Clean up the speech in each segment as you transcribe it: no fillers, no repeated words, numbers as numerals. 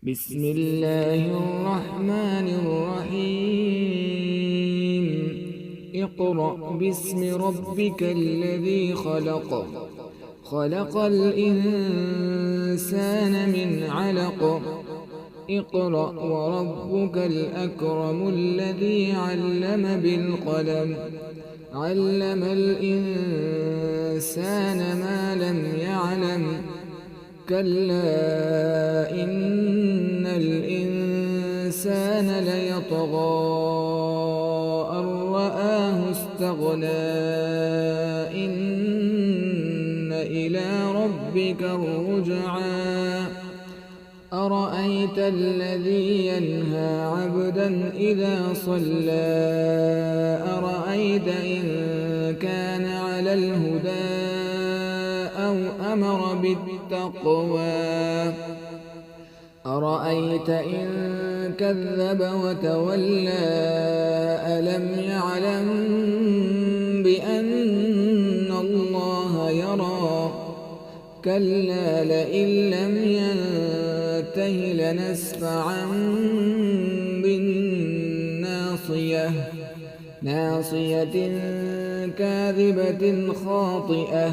بسم الله الرحمن الرحيم. اقرأ باسم ربك الذي خلق. خلق الإنسان من علق. اقرأ وربك الأكرم الذي علم بالقلم. علم الإنسان ما لم يعلم. كلا إن الإنسان ليطغى أن رآه استغنى. إن إلى ربك الرجعى. أرأيت الذي ينهى عبدا إذا صلى. أرأيت إن كان على الهدى أو أمر بالتقوى. أرأيت إن كذب وتولى. ألم يعلم بأن الله يرى. كلا لئن لم ينته لنسفعا بالناصية. ناصية كاذبة خاطئة.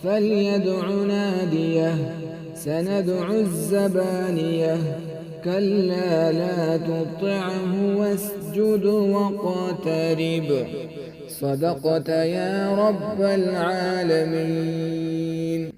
فليدع ناديه. سندع الزبانية. كلا لا تطعه واسجد واقترب. صدقت يا رب العالمين.